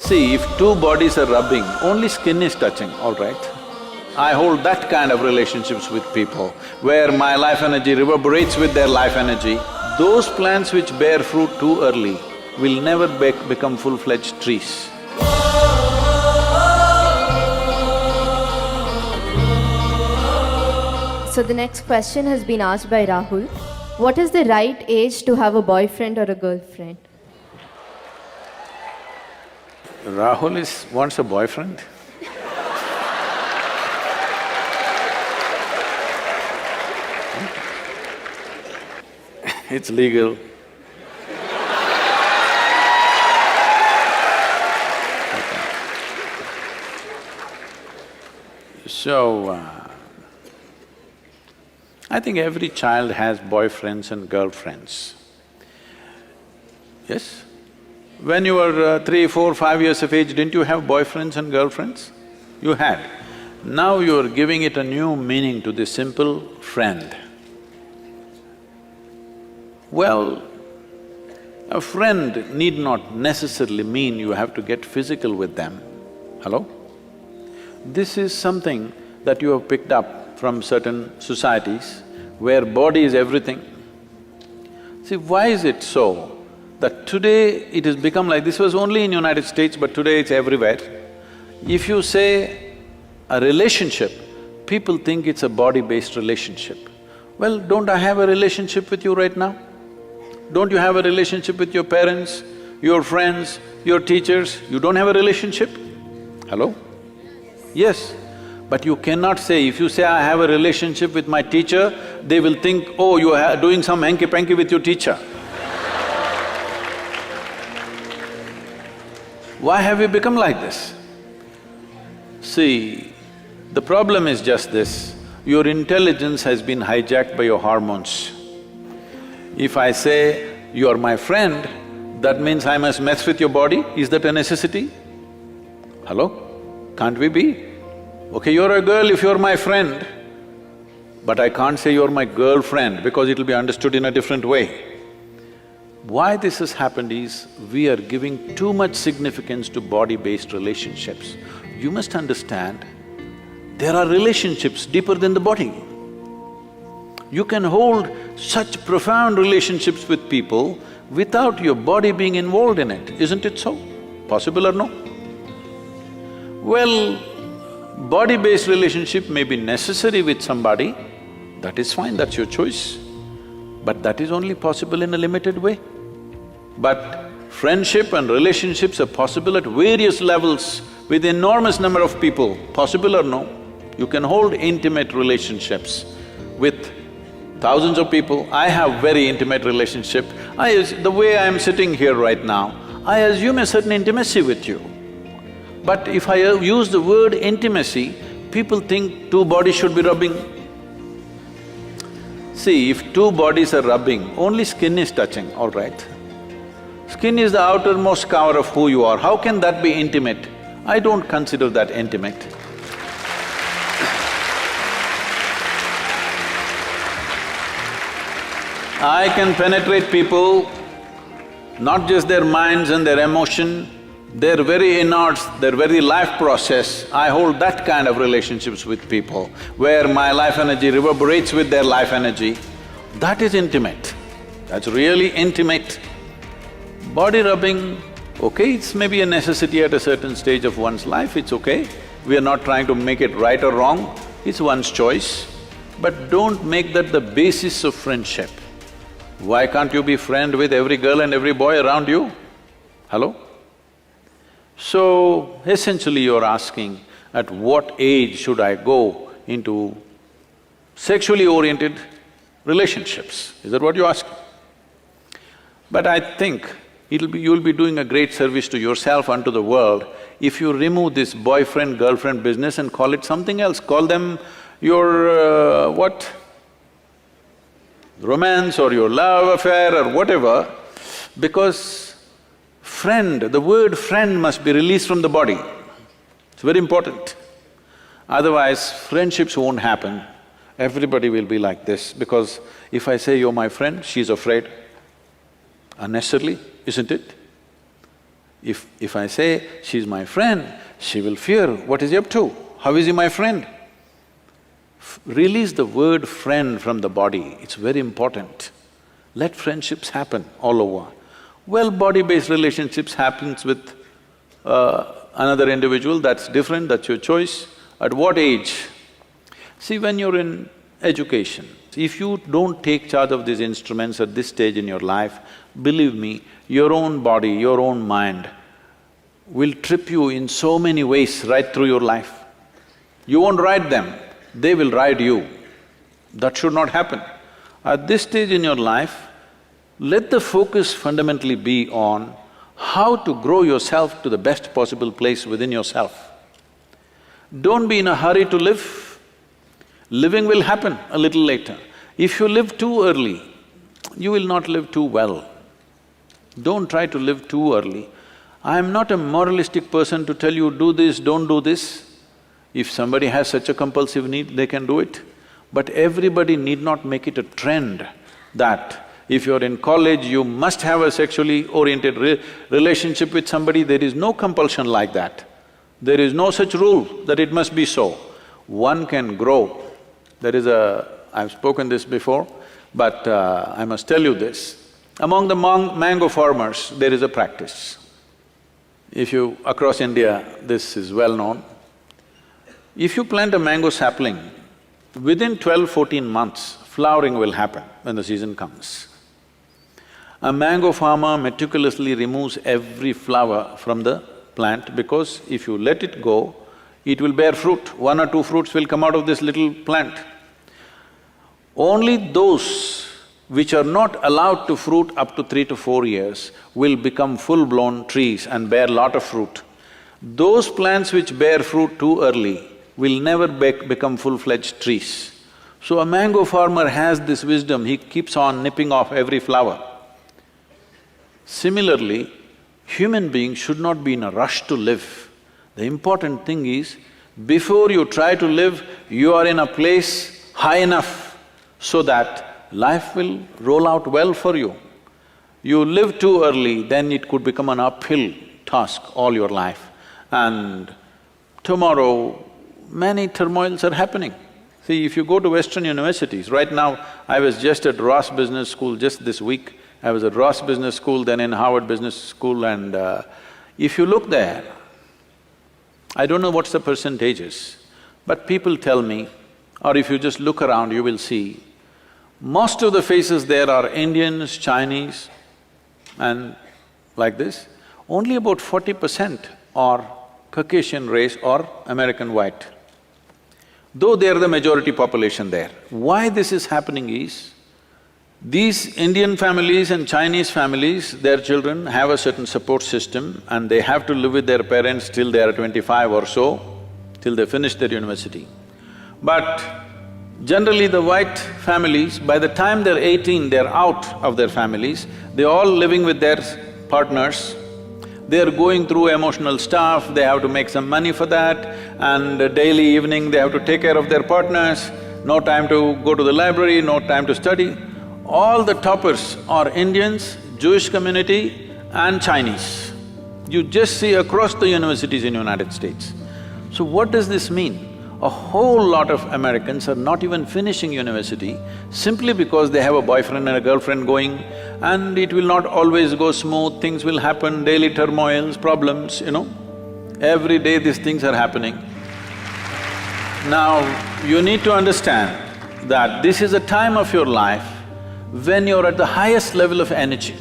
See, if two bodies are rubbing, only skin is touching, all right? I hold that kind of relationships with people, where my life energy reverberates with their life energy. Those plants which bear fruit too early will never become full-fledged trees. So the next question has been asked by Rahul. What is the right age to have a boyfriend or a girlfriend? Rahul wants a boyfriend? It's legal. So, I think every child has boyfriends and girlfriends. Yes? When you were 3, 4, 5 years of age, didn't you have boyfriends and girlfriends? You had. Now you are giving it a new meaning to this simple friend. Well, a friend need not necessarily mean you have to get physical with them. Hello? This is something that you have picked up from certain societies where body is everything. See, why is it so that today it has become like… this was only in United States, but today it's everywhere. If you say a relationship, people think it's a body-based relationship. Well, don't I have a relationship with you right now? Don't you have a relationship with your parents, your friends, your teachers? You don't have a relationship? Hello? Yes. But you cannot say, if you say, I have a relationship with my teacher, they will think, oh, you are doing some hanky-panky with your teacher. Why have you become like this? See, the problem is just this, your intelligence has been hijacked by your hormones. If I say, you are my friend, that means I must mess with your body, is that a necessity? Hello? Can't we be? Okay, you're a girl if you're my friend, but I can't say you're my girlfriend because it'll be understood in a different way. Why this has happened is, we are giving too much significance to body-based relationships. You must understand, there are relationships deeper than the body. You can hold such profound relationships with people without your body being involved in it, isn't it so? Possible or no? Well, body-based relationship may be necessary with somebody, that is fine, that's your choice. But that is only possible in a limited way. But friendship and relationships are possible at various levels with enormous number of people, possible or no? You can hold intimate relationships with thousands of people. I have very intimate relationship. The way I am sitting here right now, I assume a certain intimacy with you. But if I use the word intimacy, people think two bodies should be rubbing. See, if two bodies are rubbing, only skin is touching, all right? Skin is the outermost cover of who you are. How can that be intimate? I don't consider that intimate. I can penetrate people, not just their minds and their emotion, their very innards, their very life process. I hold that kind of relationships with people, where my life energy reverberates with their life energy. That is intimate, that's really intimate. Body rubbing, okay, it's maybe a necessity at a certain stage of one's life, it's okay. We are not trying to make it right or wrong, it's one's choice. But don't make that the basis of friendship. Why can't you be friend with every girl and every boy around you? Hello? So, essentially you're asking, at what age should I go into sexually oriented relationships? Is that what you're asking? But I think you'll be doing a great service to yourself and to the world if you remove this boyfriend-girlfriend business and call it something else. Call them your what? Romance or your love affair or whatever, because friend, the word friend must be released from the body. It's very important. Otherwise, friendships won't happen. Everybody will be like this, because if I say you're my friend, she's afraid. Unnecessarily, isn't it? If I say, she's my friend, she will fear, what is he up to? How is he my friend? Release the word friend from the body, it's very important. Let friendships happen all over. Well, body-based relationships happens with another individual, that's different, that's your choice. At what age? See, when you're in education, if you don't take charge of these instruments at this stage in your life, believe me, your own body, your own mind will trip you in so many ways right through your life. You won't ride them, they will ride you. That should not happen. At this stage in your life, let the focus fundamentally be on how to grow yourself to the best possible place within yourself. Don't be in a hurry to live. Living will happen a little later. If you live too early, you will not live too well. Don't try to live too early. I am not a moralistic person to tell you, do this, don't do this. If somebody has such a compulsive need, they can do it. But everybody need not make it a trend that if you're in college, you must have a sexually oriented relationship with somebody. There is no compulsion like that. There is no such rule that it must be so. One can grow. There is a… I've spoken this before, but I must tell you this. Among the mango farmers, there is a practice. If you… across India, this is well known. If you plant a mango sapling, within 12–14 months, flowering will happen when the season comes. A mango farmer meticulously removes every flower from the plant because if you let it go, it will bear fruit. 1 or 2 fruits will come out of this little plant. Only those which are not allowed to fruit up to 3 to 4 years will become full-blown trees and bear lot of fruit. Those plants which bear fruit too early will never become full-fledged trees. So a mango farmer has this wisdom, he keeps on nipping off every flower. Similarly, human beings should not be in a rush to live. The important thing is, before you try to live, you are in a place high enough so that life will roll out well for you. You live too early, then it could become an uphill task all your life. And tomorrow, many turmoils are happening. See, if you go to Western universities, right now, I was just at Ross Business School just this week. I was at Ross Business School, then in Harvard Business School, and if you look there, I don't know what's the percentages, but people tell me, or if you just look around, you will see, most of the faces there are Indians, Chinese, and like this. Only about 40% are Caucasian race or American white, though they are the majority population there. Why this is happening is, these Indian families and Chinese families, their children have a certain support system and they have to live with their parents till they are 25 or so, till they finish their university. But generally the white families, by the time they're 18, they're out of their families, they're all living with their partners, they're going through emotional stuff, they have to make some money for that, and daily evening they have to take care of their partners, no time to go to the library, no time to study. All the toppers are Indians, Jewish community and Chinese. You just see across the universities in United States. So what does this mean? A whole lot of Americans are not even finishing university simply because they have a boyfriend and a girlfriend going, and it will not always go smooth, things will happen, daily turmoils, problems, you know. Every day these things are happening. Now, you need to understand that this is a time of your life when you're at the highest level of energy.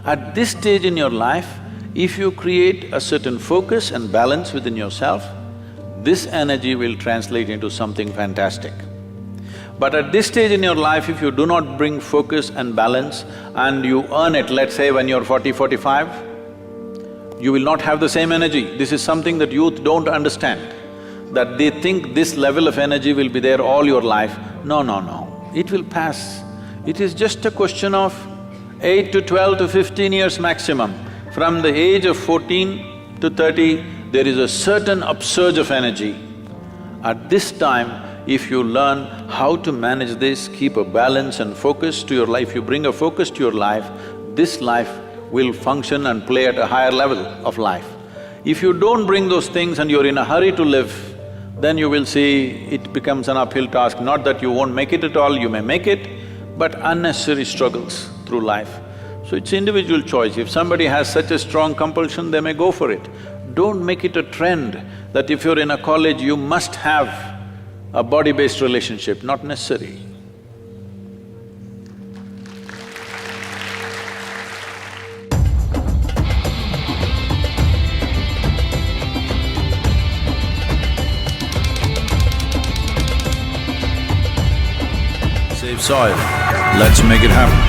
At this stage in your life, if you create a certain focus and balance within yourself, this energy will translate into something fantastic. But at this stage in your life, if you do not bring focus and balance and you earn it, let's say when you're 40, 45, you will not have the same energy. This is something that youth don't understand, that they think this level of energy will be there all your life. No, no, no. It will pass. It is just a question of 8 to 12 to 15 years maximum. From the age of 14 to 30, there is a certain upsurge of energy. At this time, if you learn how to manage this, keep a balance and focus to your life, you bring a focus to your life, this life will function and play at a higher level of life. If you don't bring those things and you're in a hurry to live, then you will see it becomes an uphill task. Not that you won't make it at all, you may make it, but unnecessary struggles through life. So it's individual choice. If somebody has such a strong compulsion, they may go for it. Don't make it a trend that if you're in a college, you must have a body-based relationship, not necessary. Save soil, let's make it happen.